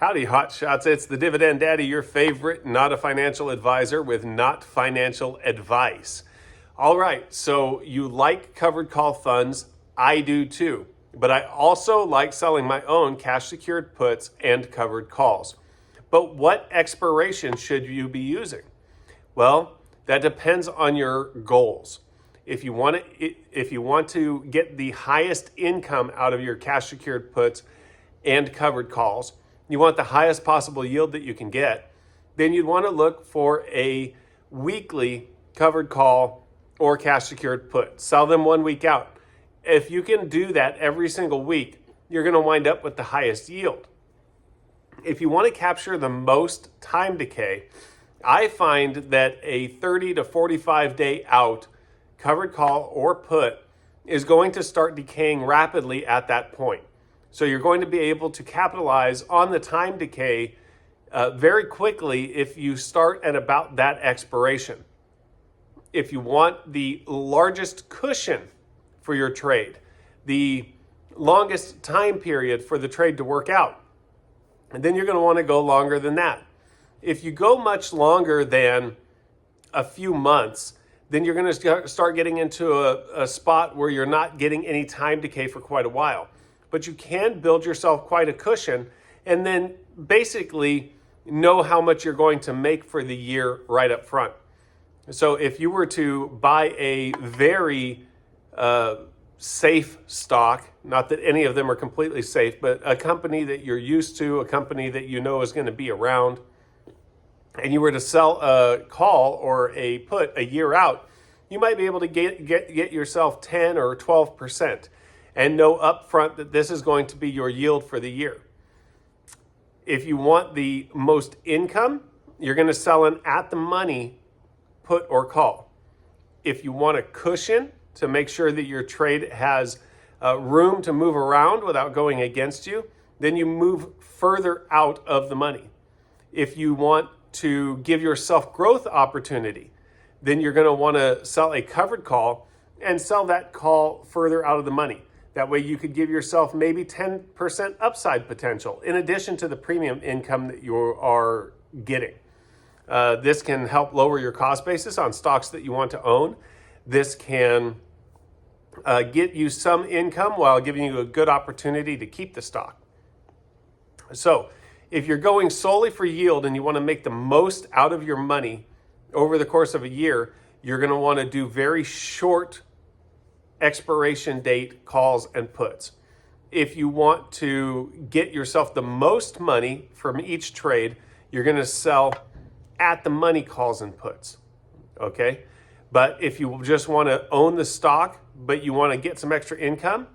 Howdy, hotshots. It's the Dividend Daddy, your favorite, not a financial advisor with not financial advice. All right, so you like covered call funds. I do too. But I also like selling my own cash secured puts and covered calls. But what expiration should you be using? Well, that depends on your goals. If you want to get the highest income out of your cash secured puts and covered calls, you want the highest possible yield that you can get, then you'd want to look for a weekly covered call or cash secured put. Sell them 1 week out. If you can do that every single week, you're going to wind up with the highest yield. If you want to capture the most time decay, I find that a 30 to 45 day out covered call or put is going to start decaying rapidly at that point. So you're going to be able to capitalize on the time decay very quickly if you start at about that expiration. If you want the largest cushion for your trade, the longest time period for the trade to work out, and then you're going to want to go longer than that. If you go much longer than a few months, then you're going to start getting into a spot where you're not getting any time decay for quite a while. But you can build yourself quite a cushion and then basically know how much you're going to make for the year right up front. So if you were to buy a very safe stock, not that any of them are completely safe, but a company that you're used to, a company that you know is going to be around, and you were to sell a call or a put a year out, you might be able to get yourself 10 or 12% and know upfront that this is going to be your yield for the year. If you want the most income, you're going to sell an at the money put or call. If you want a cushion to make sure that your trade has room to move around without going against you, then you move further out of the money. If you want to give yourself growth opportunity, then you're going to want to sell a covered call and sell that call further out of the money. That way you could give yourself maybe 10% upside potential in addition to the premium income that you are getting. This can help lower your cost basis on stocks that you want to own. This can get you some income while giving you a good opportunity to keep the stock. So if you're going solely for yield and you want to make the most out of your money over the course of a year, you're going to want to do very short expiration date calls and puts. If you want to get yourself the most money from each trade, you're going to sell at the money calls and puts. Okay? But if you just want to own the stock, but you want to get some extra income,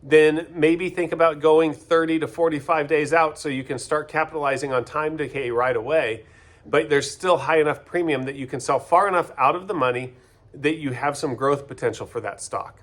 then maybe think about going 30 to 45 days out so you can start capitalizing on time decay right away. But there's still high enough premium that you can sell far enough out of the money that you have some growth potential for that stock.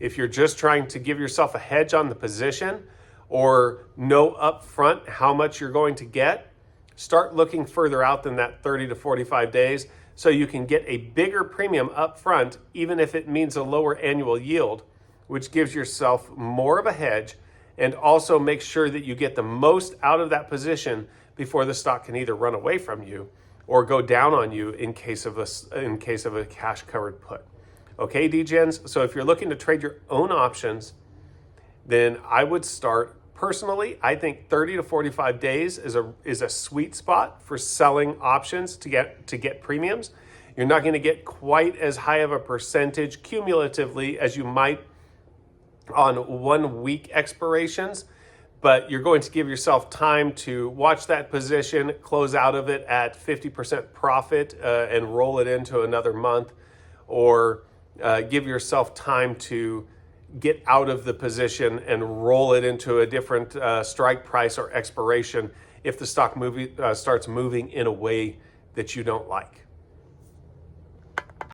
If you're just trying to give yourself a hedge on the position or know upfront how much you're going to get, start looking further out than that 30 to 45 days so you can get a bigger premium up front, even if it means a lower annual yield, which gives yourself more of a hedge and also make sure that you get the most out of that position before the stock can either run away from you or go down on you in case of a cash covered put. Okay, DGens? So if you're looking to trade your own options, then I would start, personally, I think 30 to 45 days is a sweet spot for selling options to get premiums. You're not going to get quite as high of a percentage cumulatively as you might on 1 week expirations, but you're going to give yourself time to watch that position, close out of it at 50% profit and roll it into another month, or give yourself time to get out of the position and roll it into a different strike price or expiration if the stock starts moving in a way that you don't like.